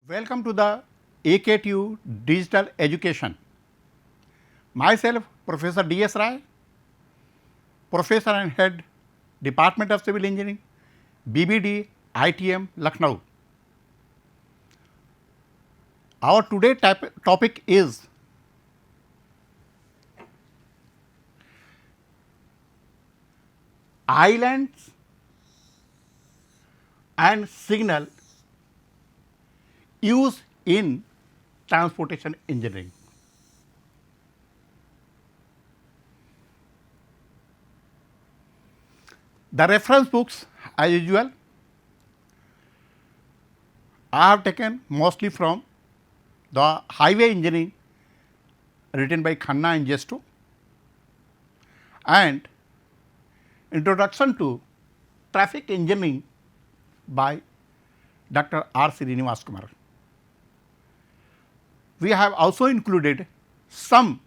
Welcome to the AKTU Digital Education. Myself, Professor D.S. Rai, Professor and Head, Department of Civil Engineering, BBD, ITM, Lucknow. Our today topic is islands and signal used in transportation engineering. The reference books, as usual, I have taken mostly from the highway engineering written by Khanna and Jesto and introduction to traffic engineering by Dr. R. Srinivas Kumar. We have also included some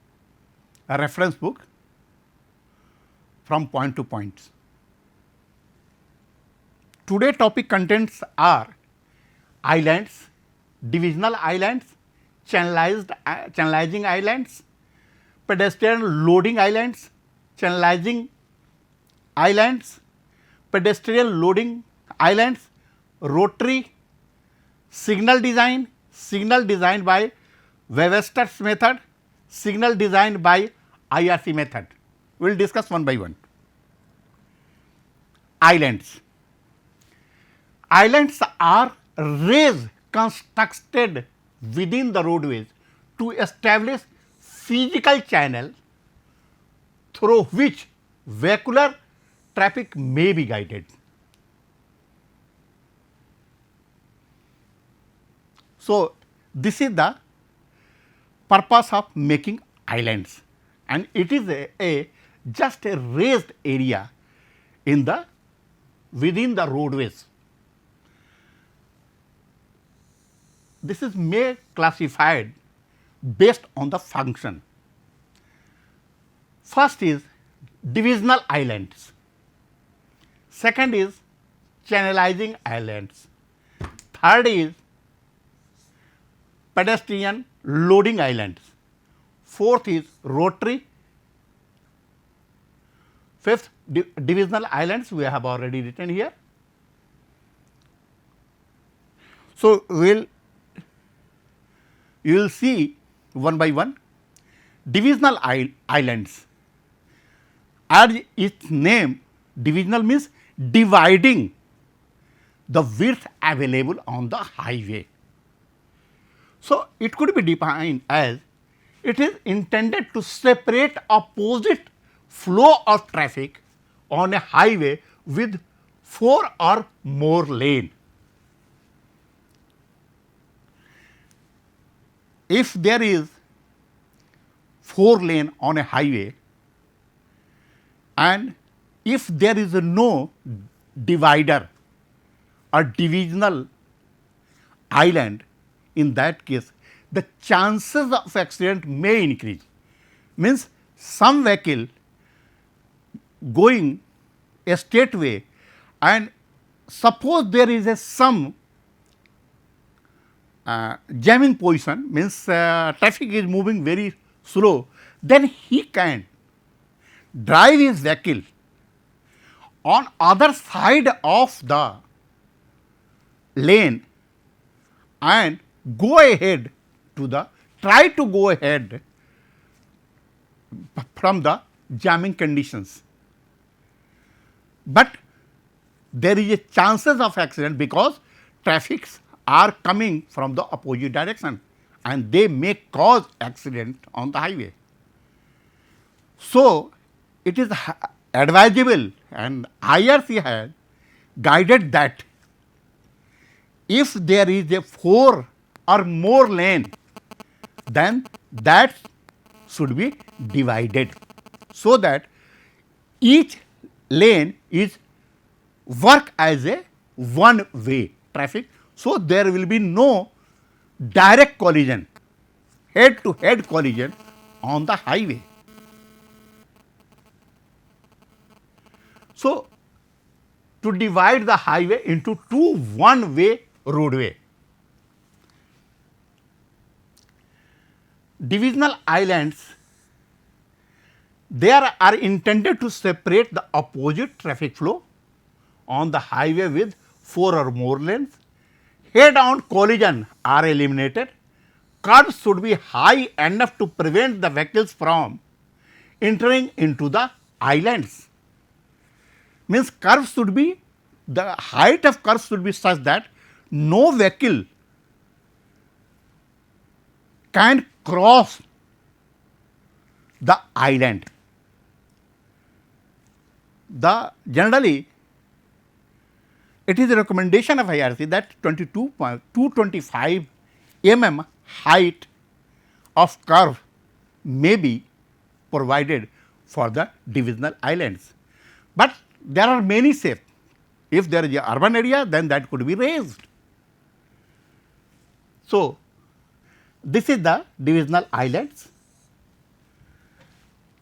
reference book from point to points. Today topic contents are islands, divisional islands, channelizing islands, pedestrian loading islands, channelizing islands, pedestrian loading islands, rotary, signal design by Webster's method, signal design by IRC method. We will discuss one by one. Islands. Islands are rays constructed within the roadways to establish physical channel through which vehicular traffic may be guided. So, this is the purpose of making islands, and it is just a raised area in the within the roadways. This is may classified based on the function. First is divisional islands, second is channelizing islands, third is pedestrian loading islands, fourth is rotary, fifth divisional islands we have already written here. So, you will see one by one. Divisional islands, as its name, divisional means dividing the width available on the highway. So, it could be defined as it is intended to separate opposite flow of traffic on a highway with 4 or more lanes. If there is 4 lane on a highway and if there is no divider or divisional island, in that case the chances of accident may increase. Means some vehicle going a straight way and suppose there is some jamming position, means traffic is moving very slow, then he can drive his vehicle on other side of the lane and go ahead to the try to go ahead from the jamming conditions. But there is a chances of accident because traffics are coming from the opposite direction and they may cause accident on the highway. So, it is advisable and IRC has guided that if there is a 4 or more lane, then that should be divided so that each lane is work as a one way traffic. So, there will be no direct collision, head to head collision on the highway. So, to divide the highway into two one way roadway. Divisional islands, they are intended to separate the opposite traffic flow on the highway with 4 or more lanes. Head on collision are eliminated. Curves should be high enough to prevent the vehicles from entering into the islands. Means curves should be, the height of curves should be such that no vehicle can cross the island. The generally it is a recommendation of IRC that 225 mm height of curve may be provided for the divisional islands. But there are many shapes. If there is a urban area, then that could be raised. So, this is the divisional islands.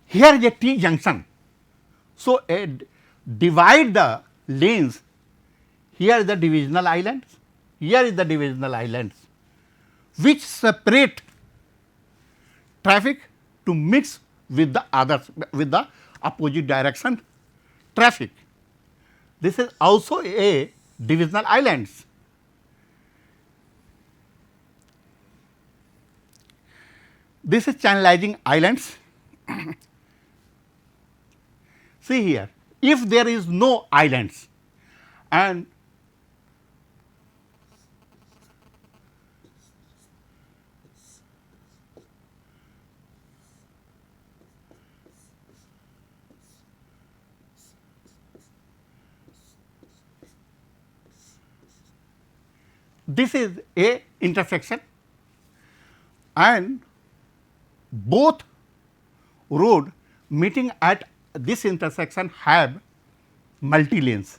Here is a T junction. So, divide the lanes. Here is the divisional islands, here is the divisional islands, which separate traffic to mix with the others, with the opposite direction traffic. This is also a divisional islands. This is channelizing islands. See here, if there is no islands and this is a intersection and both road meeting at this intersection have multi lanes.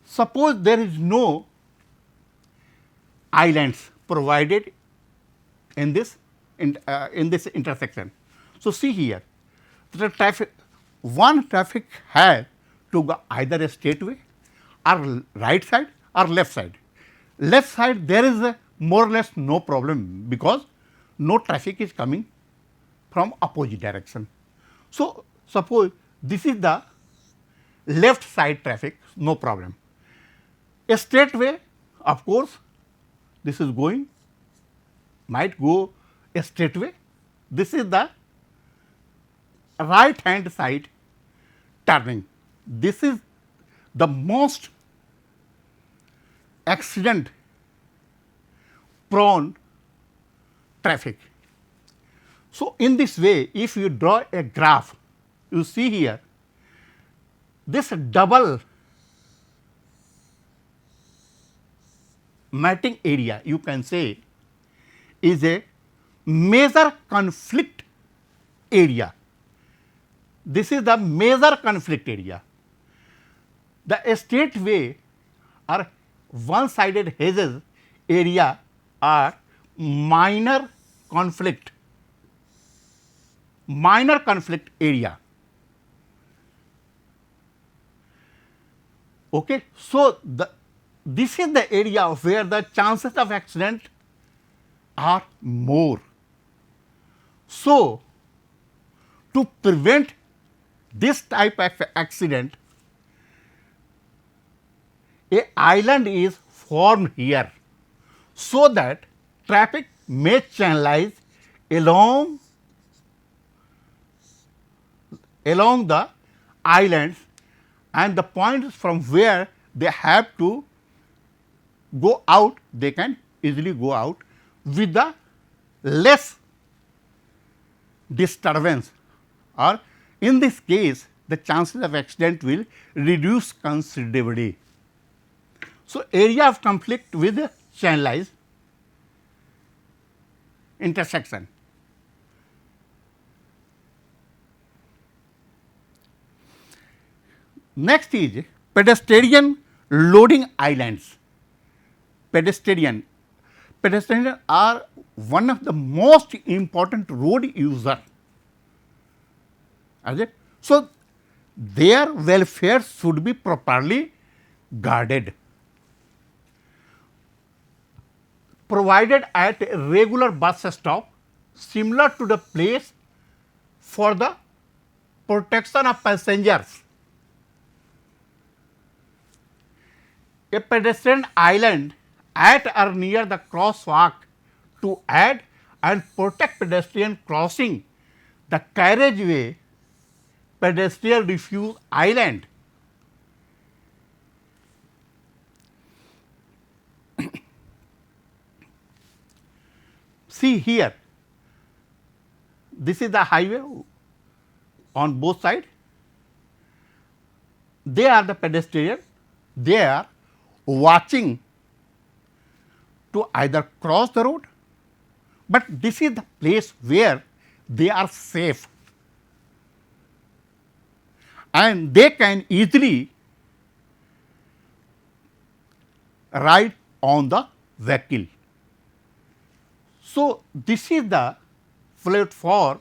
Suppose there is no islands provided in this intersection. So, see here the traffic, one traffic has to go either a straight way or right side or left side. Left side there is a more or less no problem, because no traffic is coming from opposite direction. So, suppose this is the left side traffic, no problem. A straight way, of course, this is going, might go a straight way. This is the right hand side turning. This is the most accident prone traffic. So, in this way, if you draw a graph, you see here this double matting area, you can say, is a major conflict area. This is the major conflict area. The straight way or one sided hedges area are minor conflict area. Okay. So, this is the area where the chances of accident are more. So, to prevent this type of accident, a island is formed here, so that traffic may channelize along the islands, and the points from where they have to go out, they can easily go out with the less disturbance, or in this case the chances of accident will reduce considerably. So, area of conflict with channelized intersection. Next is pedestrian loading islands. Pedestrian are one of the most important road user. So, their welfare should be properly guarded. provided at a regular bus stop similar to the place for the protection of passengers. A pedestrian island at or near the crosswalk to add and protect pedestrian crossing the carriageway, pedestrian refuge island. See here, this is the highway on both sides. They are the pedestrian, they are watching to either cross the road, but this is the place where they are safe and they can easily ride on the vehicle. So, this is the platform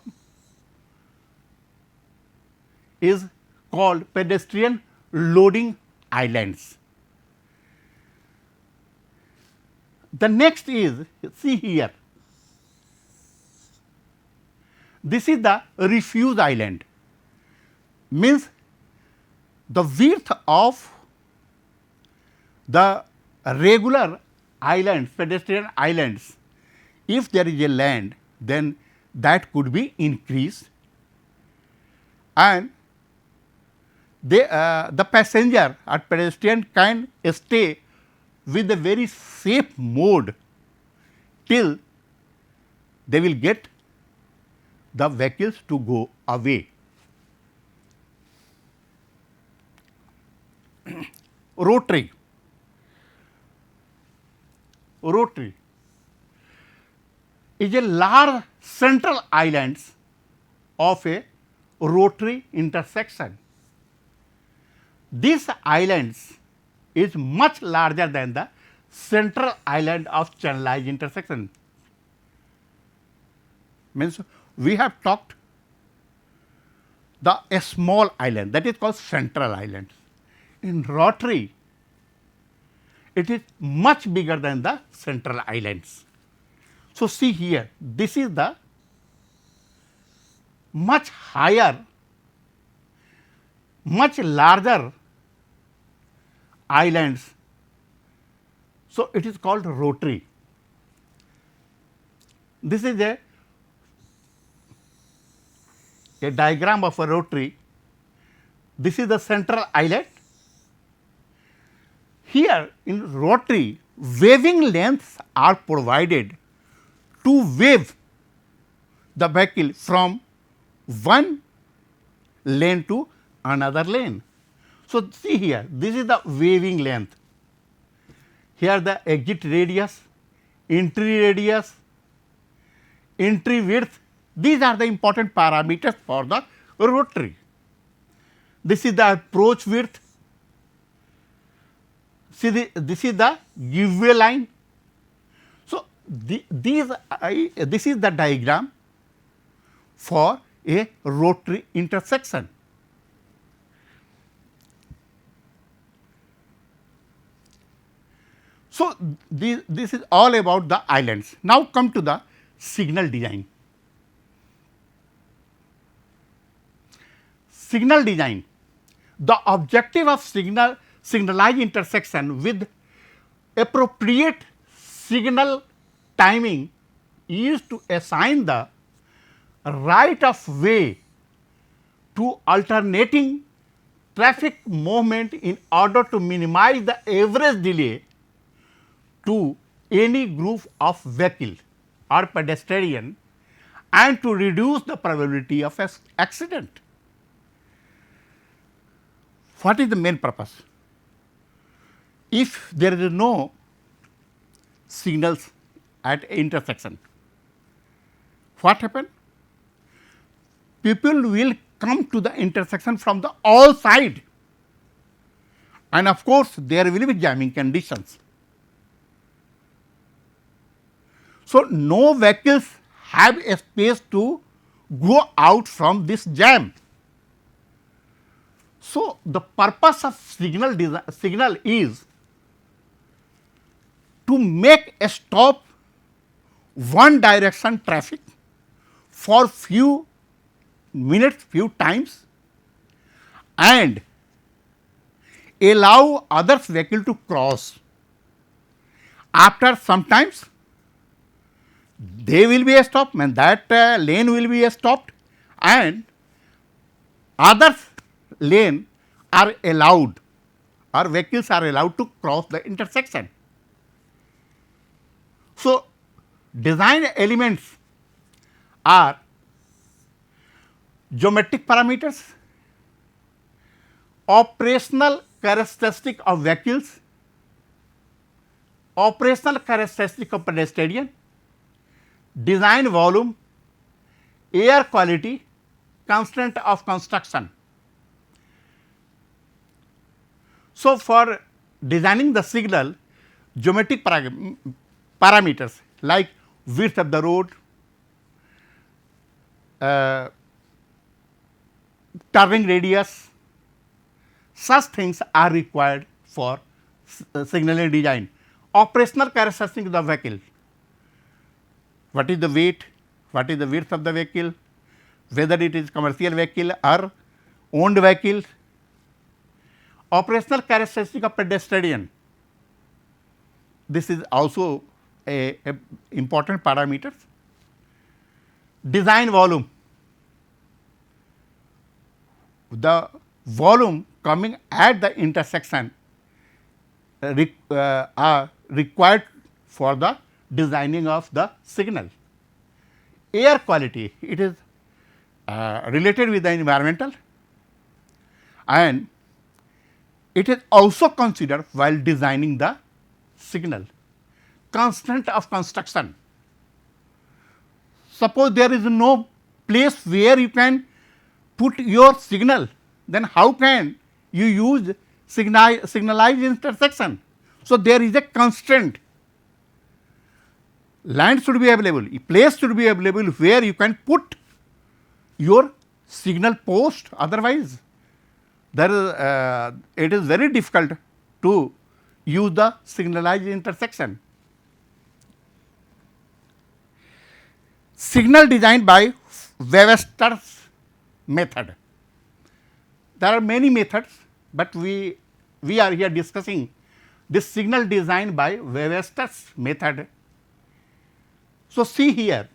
is called pedestrian loading islands. The next is, see here, this is the refuge island, means the width of the regular islands, pedestrian islands. If there is a land, then that could be increased, and they, the passenger or pedestrian can stay with a very safe mode till they will get the vehicles to go away. Rotary. Rotary is a large central islands of a rotary intersection. These islands is much larger than the central island of channelized intersection. Means we have talked a small island that is called central island. In rotary, it is much bigger than the central islands. So, see here, this is the much higher, much larger islands. So, it is called rotary. This is a diagram of a rotary. This is the central island. Here in rotary, waving lengths are provided to wave the vehicle from one lane to another lane. So, see here, this is the waving length. Here the exit radius, entry radius, entry width, these are the important parameters for the rotary. This is the approach width. See, this is the giveaway line. So, this is the diagram for a rotary intersection. So, this is all about the islands. Now, come to the signal design. Signal design. The objective of signalized intersection with appropriate signal timing is to assign the right of way to alternating traffic movement in order to minimize the average delay to any group of vehicle or pedestrian and to reduce the probability of accident. What is the main purpose? If there is no signals at intersection, what happen? People will come to the intersection from the all side, and of course, there will be jamming conditions. So, no vehicles have a space to go out from this jam. So, the purpose of signal is to make a stop one direction traffic for few minutes, few times, and allow others vehicle to cross. After sometimes they will be stopped and that lane will be stopped, and others lane are allowed or vehicles are allowed to cross the intersection. So, design elements are geometric parameters, operational characteristic of vehicles, operational characteristic of pedestrian, design volume, air quality, constraint of construction. So, for designing the signal, geometric parameters like width of the road, turning radius, such things are required for signaling design. Operational characteristics of the vehicle: what is the weight, what is the width of the vehicle, whether it is commercial vehicle or owned vehicle. Operational characteristic of pedestrian, this is also a important parameter. Design volume, the volume coming at the intersection are required for the designing of the signal. Air quality, it is related with the environmental, and it is also considered while designing the signal. Constraint of construction, suppose there is no place where you can put your signal, then how can you use signalized intersection? So, there is a constraint. Land should be available, a place should be available where you can put your signal post, otherwise there is it is very difficult to use the signalized intersection. Signal design by Webster's method. There are many methods, but we are here discussing this signal design by Webster's method. So, see here,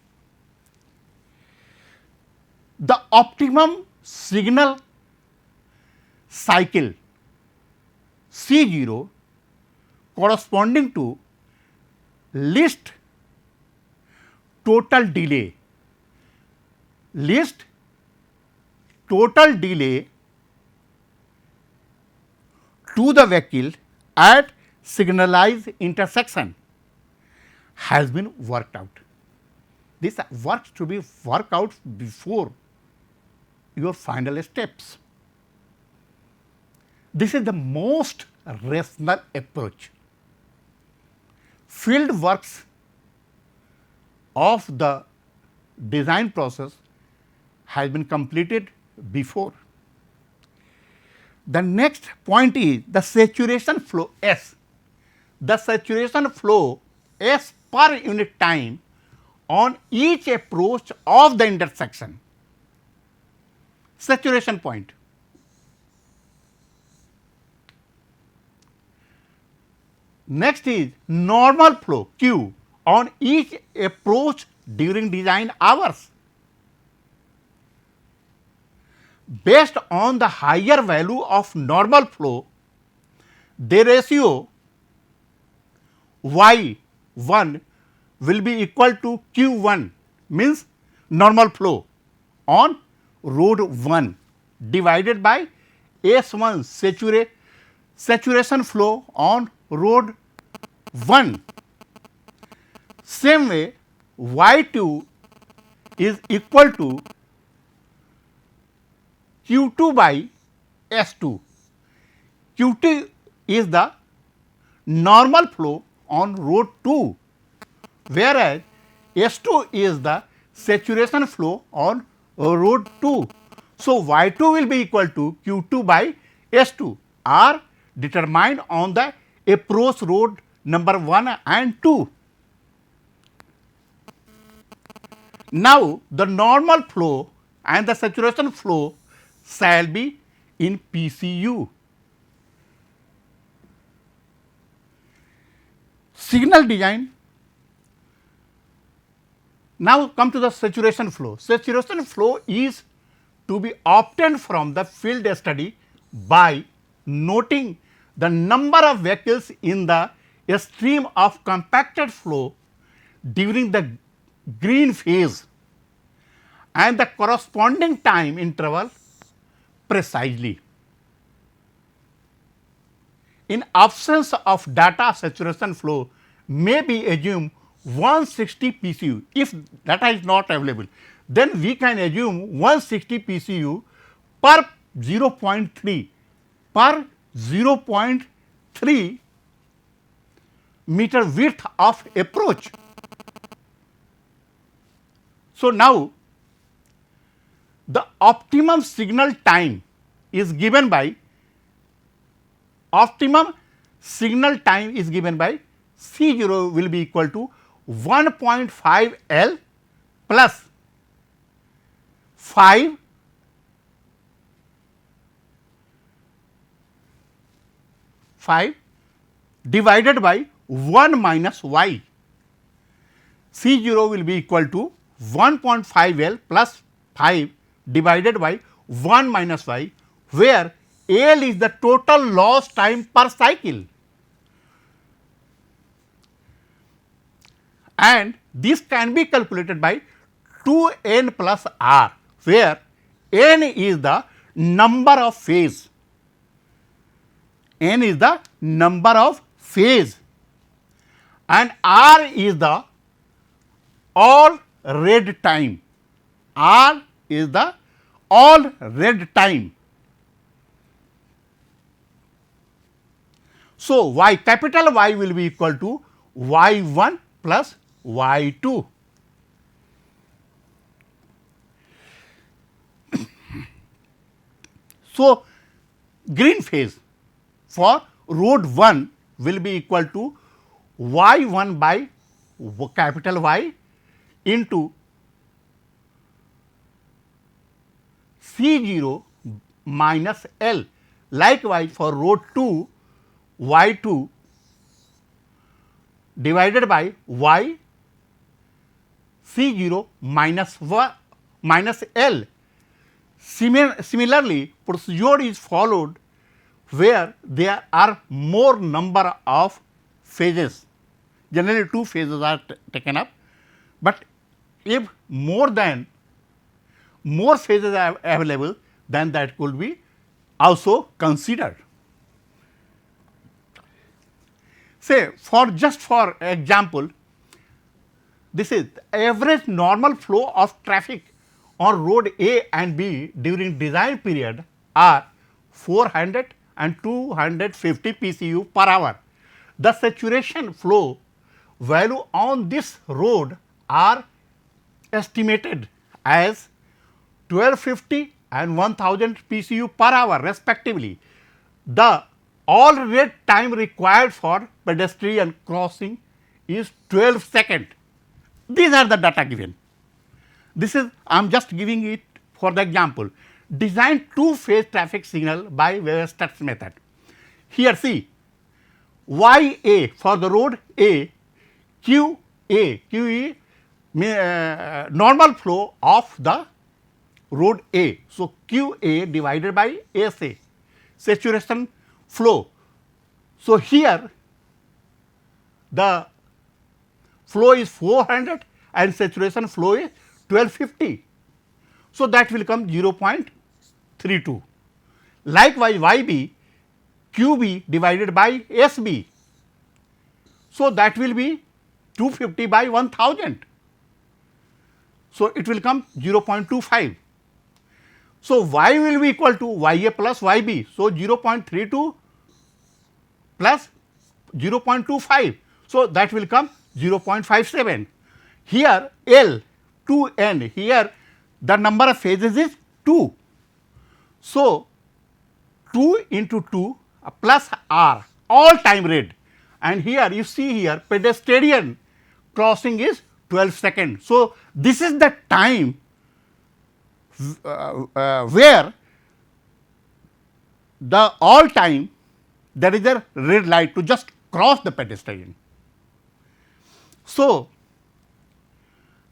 the optimum signal cycle C0 corresponding to least total delay, least total delay to the vehicle at signalized intersection has been worked out. This work to be worked out before your final steps. This is the most rational approach. Field works of the design process has been completed before. The next point is the saturation flow S. The saturation flow S per unit time on each approach of the intersection. Saturation point. Next is normal flow Q on each approach during design hours. Based on the higher value of normal flow, the ratio Y1 will be equal to Q1, means normal flow on road 1 divided by S1 saturation flow on road 1. Same way, Y2 is equal to Q2 by S2. Q2 is the normal flow on road 2, whereas S2 is the saturation flow on road 2. So, Y2 will be equal to Q2 by S2 are determined on the approach road number 1 and 2. Now, the normal flow and the saturation flow shall be in PCU. Signal design. Now, come to the saturation flow. Saturation flow is to be obtained from the field study by noting the number of vehicles in the stream of compacted flow during the green phase and the corresponding time interval precisely. In absence of data, saturation flow may be assumed 160 PCU. If data is not available, then we can assume 160 PCU per 0.3 per 0.3 meter width of approach. So, now the optimum signal time is given by C0 will be equal to 1.5 L plus 5 divided by 1 minus y. C0 will be equal to 1.5 L plus 5 divided by 1 minus y, where L is the total lost time per cycle, and this can be calculated by 2n plus r, where n is the number of phase, and r is the all red time. So, capital Y will be equal to y1 plus y2. So, green phase for road 1 will be equal to y1 by capital Y into C0 minus L. Likewise, for road 2, y2 divided by y C0 minus L. Similarly, procedure is followed where there are more number of phases. Generally, 2 phases are taken up, but if more phases are available, then that could be also considered. Say for example, this is average normal flow of traffic on road A and B during design period are 400 and 250 PCU per hour. The saturation flow value on this road are estimated as 1250 and 1000 PCU per hour respectively. The all red time required for pedestrian crossing is 12 seconds. These are the data given. This is I am just giving it for the example. Design 2-phase traffic signal by Weierstrass method. Here see YA for the road A, QE normal flow of the road A. So, QA divided by SA, saturation flow. So, here the flow is 400 and saturation flow is 1250. So, that will come 0.32. Likewise, YB QB divided by SB. So, that will be 250 by 1000. So, it will come 0.25. So, Y will be equal to YA plus YB. So, 0.32 plus 0.25. So, that will come 0.57. Here L 2n, here the number of phases is 2. So, 2 into 2 plus R all time red, and here you see here pedestrian crossing is 12 seconds. So, this is the time where the all time there is a red light to just cross the pedestrian. So,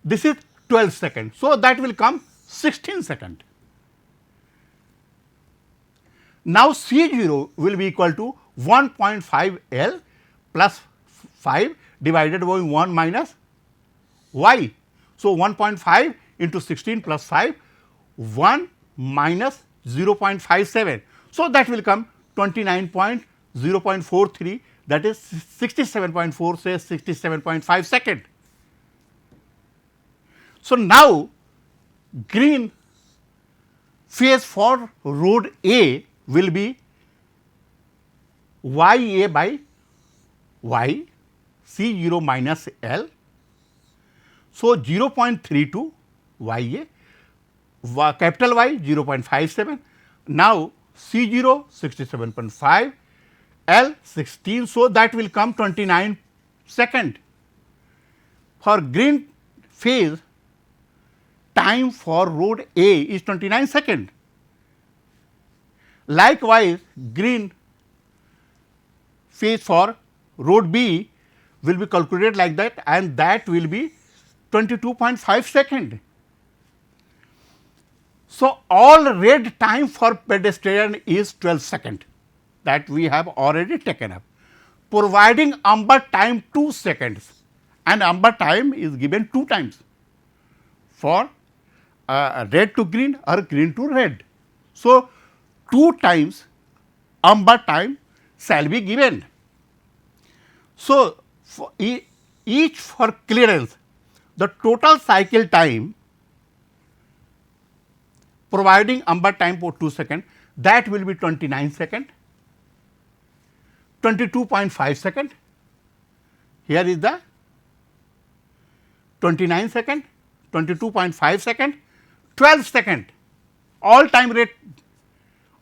this is 12 seconds. So, that will come 16 seconds. Now, C 0 will be equal to 1.5 L plus 5 divided by 1 minus y. So, 1.5 into 16 plus 5, 1 minus 0.57. So, that will come 29.0.43, that is 67.4, say 67.5 second. So, now green phase for road A will be y A by y C 0 minus L. So, 0.32 y A, capital Y 0.57. Now, C 0 67.5, L 16. So, that will come 29 second. For green phase, time for road A is 29 second. Likewise, green phase for road B will be calculated like that, and that will be 22.5 second. So, all red time for pedestrian is 12 second, that we have already taken up, providing amber time 2 seconds, and amber time is given 2 times for red to green or green to red. So, 2 times amber time shall be given. So, for each for clearance, the total cycle time providing amber time for 2 seconds, that will be 29 second, 22.5 second. Here is the 29 second, 22.5 second, 12 second, all time rate,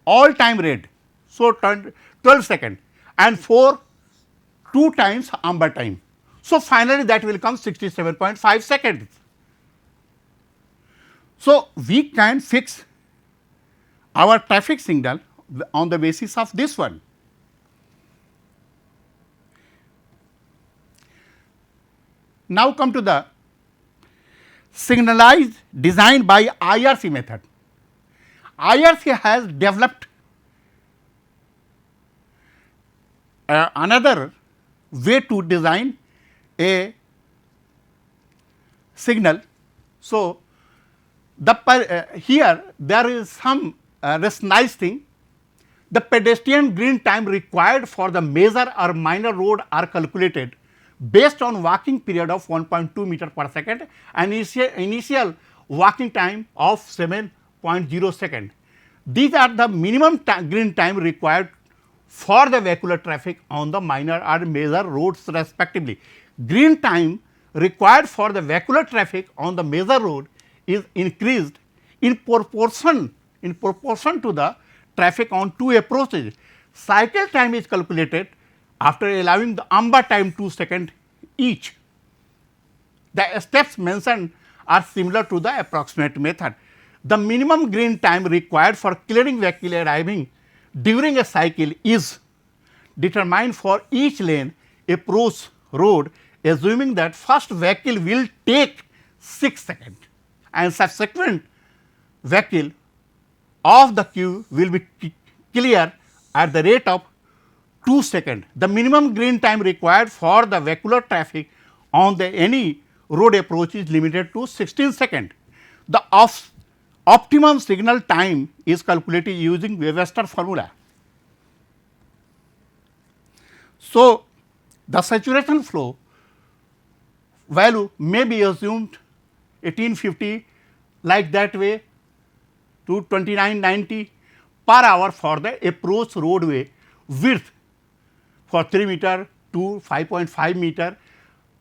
all time rate. So, 12 second and 2 times amber time. So, finally, that will come 67.5 seconds. So, we can fix our traffic signal on the basis of this one. Now, come to the signalized design by IRC method. IRC has developed another way to design a signal. So, here there is some this nice thing, the pedestrian green time required for the major or minor road are calculated based on walking period of 1.2 meter per second and initial walking time of 7.0 second. These are the minimum green time required for the vehicular traffic on the minor or major roads respectively. Green time required for the vehicular traffic on the major road is increased in proportion to the traffic on 2 approaches. Cycle time is calculated after allowing the amber time 2 seconds each. The steps mentioned are similar to the approximate method. The minimum green time required for clearing vehicle arriving during a cycle is determined for each lane approach road, assuming that first vehicle will take 6 seconds and subsequent vehicle of the queue will be clear at the rate of 2 seconds. The minimum green time required for the vehicular traffic on the any road approach is limited to 16 seconds. The optimum signal time is calculated using Webster formula. So, the saturation flow value may be assumed 1850 like that way to 2990 per hour for the approach roadway width for 3 meter to 5.5 meter.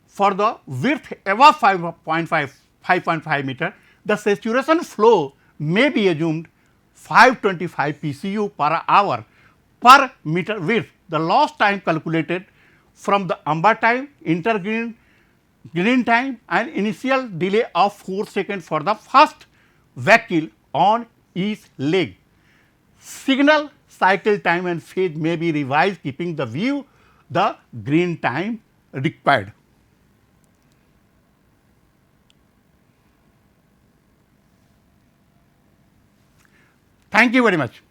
For the width above 5.5 meter, the saturation flow may be assumed 525 PCU per hour per meter width. The loss time calculated from the amber time, intergreen green time and initial delay of 4 seconds for the first vehicle on each leg. Signal cycle time and phase may be revised keeping the view the green time required. Thank you very much.